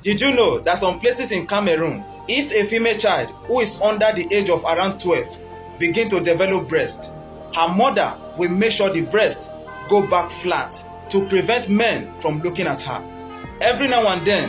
Did you know that some places in Cameroon, if a female child who is under the age of around 12 begin to develop breast, her mother will make sure the breast go back flat to prevent men from looking at her. Every now and then,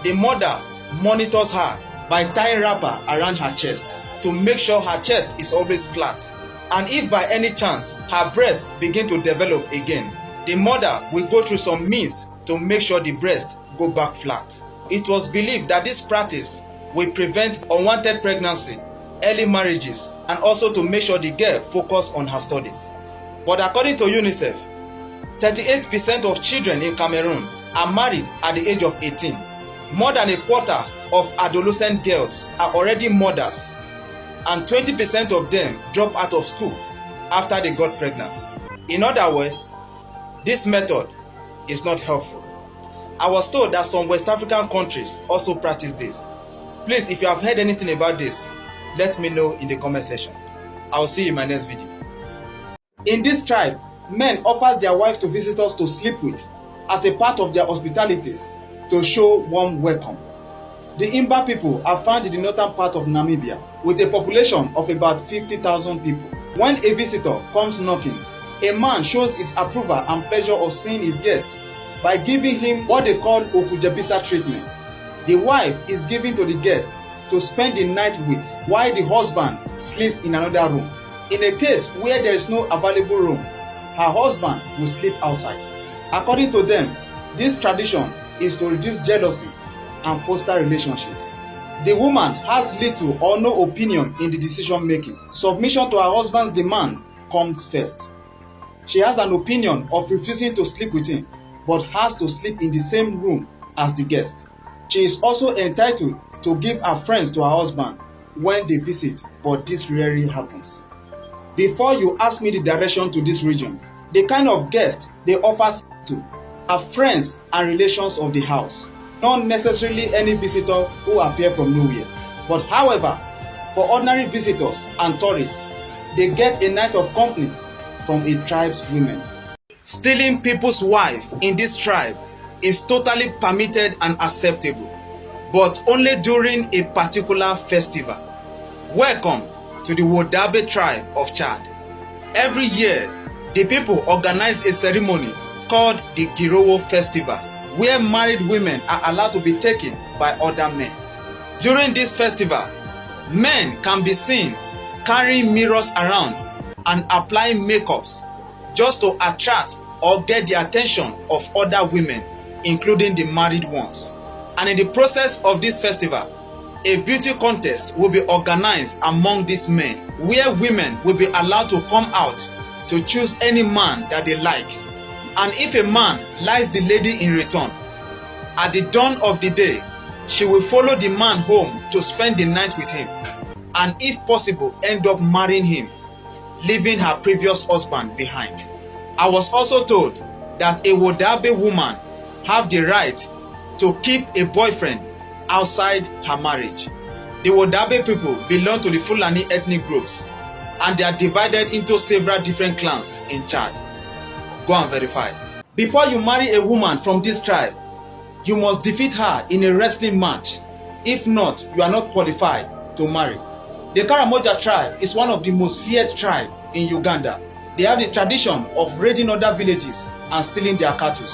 the mother monitors her by tying wrapper around her chest to make sure her chest is always flat. And if by any chance her breast begin to develop again, the mother will go through some means to make sure the breast go back flat. It was believed that this practice will prevent unwanted pregnancy, early marriages, and also to make sure the girl focus on her studies. But according to UNICEF, 38% of children in Cameroon are married at the age of 18. More than a quarter of adolescent girls are already mothers, and 20% of them drop out of school after they got pregnant. In other words, this method is not helpful. I was told that some West African countries also practice this. Please, if you have heard anything about this, let me know in the comment section. I will see you in my next video. In this tribe, men offer their wives to visitors to sleep with as a part of their hospitalities to show warm welcome. The Imba people are found in the northern part of Namibia with a population of about 50,000 people. When a visitor comes knocking, a man shows his approval and pleasure of seeing his guest by giving him what they call Okujebisa treatment. The wife is given to the guest to spend the night with while the husband sleeps in another room. In a case where there is no available room, her husband will sleep outside. According to them, this tradition is to reduce jealousy and foster relationships. The woman has little or no opinion in the decision making. Submission to her husband's demand comes first. She has an opinion of refusing to sleep with him, but has to sleep in the same room as the guest. She is also entitled to give her friends to her husband when they visit, but this rarely happens. Before you ask me the direction to this region, the kind of guest they offer to are friends and relations of the house, not necessarily any visitor who appear from nowhere. But however, for ordinary visitors and tourists, they get a night of company from a tribe's women. Stealing people's wife in this tribe is totally permitted and acceptable, but only during a particular festival. Welcome to the Wodabe tribe of Chad. Every year, the people organize a ceremony called the Gerewol festival, where married women are allowed to be taken by other men. During this festival, men can be seen carrying mirrors around and applying makeups just to attract or get the attention of other women, including the married ones. And in the process of this festival, a beauty contest will be organized among these men, where women will be allowed to come out to choose any man that they like. And if a man likes the lady in return, at the dawn of the day, she will follow the man home to spend the night with him, and if possible, end up marrying him, leaving her previous husband behind. I was also told that a Wodabe woman have the right to keep a boyfriend outside her marriage. The Wodabe people belong to the Fulani ethnic groups, and they are divided into several different clans in Chad. Go and verify. Before you marry a woman from this tribe, you must defeat her in a wrestling match. If not, you are not qualified to marry. The Karamoja tribe is one of the most feared tribes in Uganda. They have the tradition of raiding other villages and stealing their cattle,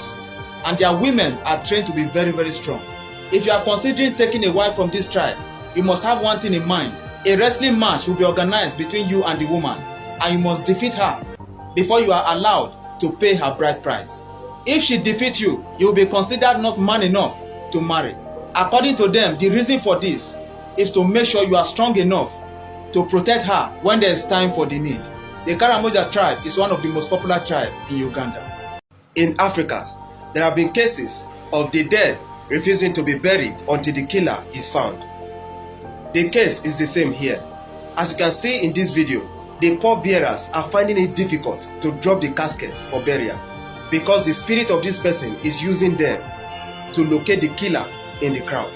and their women are trained to be very, very strong. If you are considering taking a wife from this tribe, you must have one thing in mind. A wrestling match will be organized between you and the woman, and you must defeat her before you are allowed to pay her bride price. If she defeats you, you will be considered not man enough to marry. According to them, the reason for this is to make sure you are strong enough to protect her when there is time for the need. The Karamoja tribe is one of the most popular tribes in Uganda. In Africa, there have been cases of the dead refusing to be buried until the killer is found. The case is the same here. As you can see in this video, the pallbearers are finding it difficult to drop the casket for burial because the spirit of this person is using them to locate the killer in the crowd.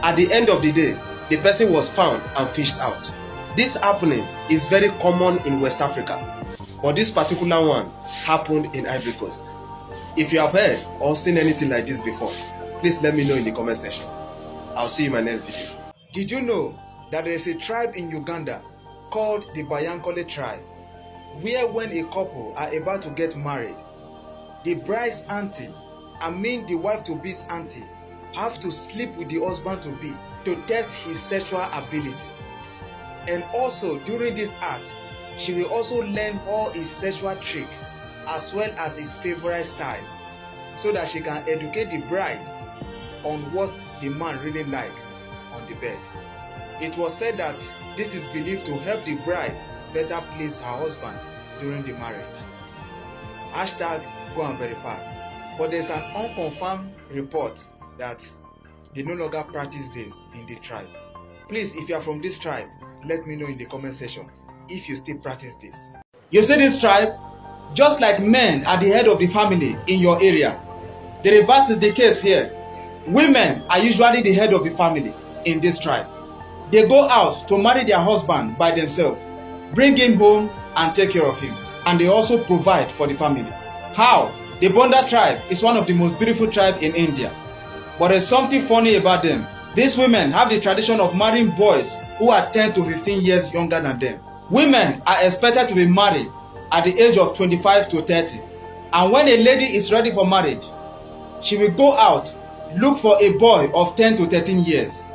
At the end of the day, the person was found and fished out. This happening is very common in West Africa, but this particular one happened in Ivory Coast. If you have heard or seen anything like this before, Please let me know in the comment section. I'll see you in my next video. Did you know that there is a tribe in Uganda called the Bayankole tribe, where when a couple are about to get married, the bride's auntie, the wife-to-be's auntie, have to sleep with the husband-to-be to test his sexual ability. And also during this act, she will also learn all his sexual tricks as well as his favorite styles, so that she can educate the bride on what the man really likes on the bed. It was said that this is believed to help the bride better please her husband during the marriage. Hashtag go and verify. But there's an unconfirmed report that they no longer practice this in the tribe. Please, if you are from this tribe, let me know in the comment section if you still practice this. You see this tribe? Just like men are the head of the family in your area, the reverse is the case here. Women are usually the head of the family in this tribe. They go out to marry their husband by themselves, bring him home and take care of him, and they also provide for the family. How? The Bonda tribe is one of the most beautiful tribes in India. But there's something funny about them. These women have the tradition of marrying boys who are 10 to 15 years younger than them. Women are expected to be married at the age of 25 to 30. And when a lady is ready for marriage, she will go out, look for a boy of 10 to 13 years,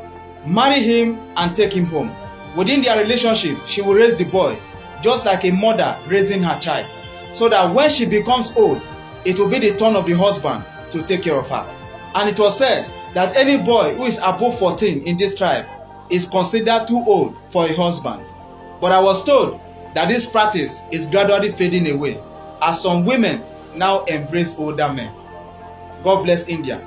marry him and take him home. Within their relationship, she will raise the boy just like a mother raising her child, so that when she becomes old, it will be the turn of the husband to take care of her. And it was said that any boy who is above 14 in this tribe is considered too old for a husband. But I was told that this practice is gradually fading away as some women now embrace older men. God bless India.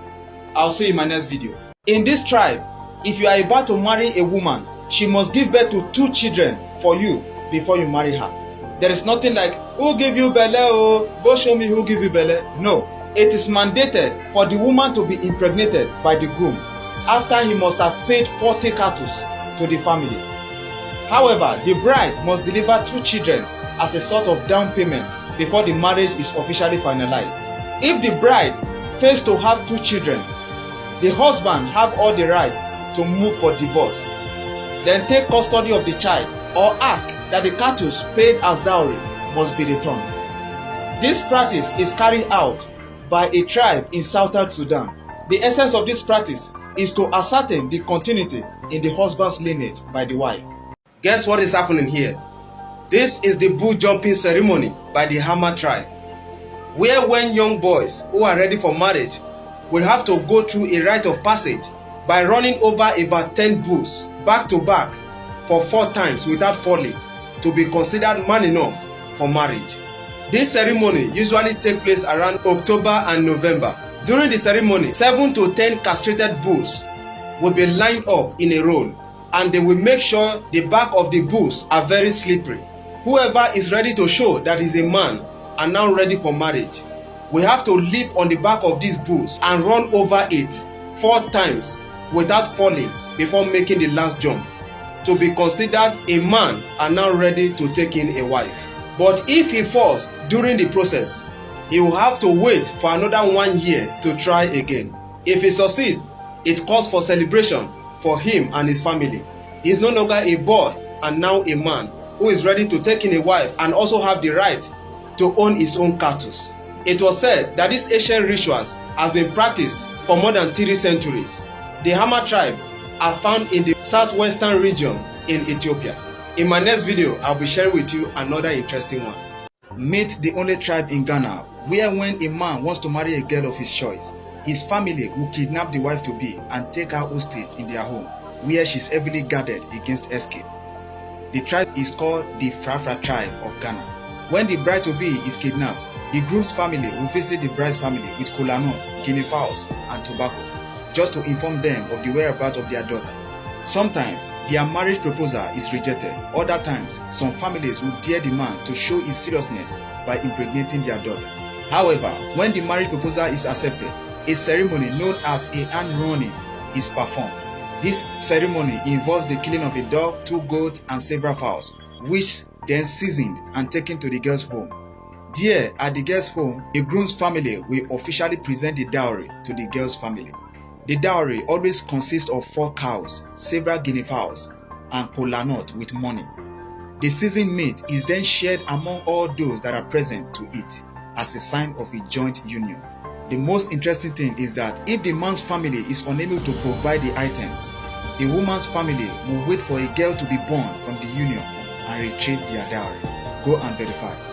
I'll see you in my next video. In this tribe, if you are about to marry a woman, she must give birth to 2 children for you before you marry her. There is nothing like, who give you belle, oh, go show me who give you belle. No, it is mandated for the woman to be impregnated by the groom after he must have paid 40 cattle to the family. However, the bride must deliver 2 children as a sort of down payment before the marriage is officially finalized. If the bride fails to have 2 children, the husband have all the right to move for divorce, then take custody of the child, or ask that the cattle paid as dowry must be returned. This practice is carried out by a tribe in southern Sudan. The essence of this practice is to ascertain the continuity in the husband's lineage by the wife. Guess what is happening here? This is the bull jumping ceremony by the Hama tribe, where when young boys who are ready for marriage will have to go through a rite of passage by running over about 10 bulls back to back for 4 times without falling to be considered man enough for marriage. This ceremony usually takes place around October and November. During the ceremony, 7 to 10 castrated bulls will be lined up in a row, and they will make sure the back of the bulls are very slippery. Whoever is ready to show that is a man and now ready for marriage will have to leap on the back of these bulls and run over it 4 times without falling before making the last jump, to be considered a man and now ready to take in a wife. But if he falls during the process, he will have to wait for another 1 year to try again. If he succeeds, it calls for celebration for him and his family. He is no longer a boy and now a man who is ready to take in a wife and also have the right to own his own cattle. It was said that these ancient rituals have been practiced for more than 3 centuries. The Hama tribe are found in the southwestern region in Ethiopia. In my next video, I'll be sharing with you another interesting one. Meet the only tribe in Ghana where when a man wants to marry a girl of his choice, his family will kidnap the wife-to-be and take her hostage in their home, where she's heavily guarded against escape. The tribe is called the Frafra tribe of Ghana. When the bride-to-be is kidnapped, the groom's family will visit the bride's family with kola nut, guinea fowls, and tobacco, just to inform them of the whereabouts of their daughter. Sometimes their marriage proposal is rejected. Other times, some families will dare the man to show his seriousness by impregnating their daughter. However, when the marriage proposal is accepted, a ceremony known as a hand running is performed. This ceremony involves the killing of a dog, 2 goats, and several fowls, which then seasoned and taken to the girl's home. There, at the girl's home, the groom's family will officially present the dowry to the girl's family. The dowry always consists of 4 cows, several guinea fowls, and kola nut with money. The seasoned meat is then shared among all those that are present to eat as a sign of a joint union. The most interesting thing is that if the man's family is unable to provide the items, the woman's family will wait for a girl to be born from the union and retrieve their dowry. Go and verify.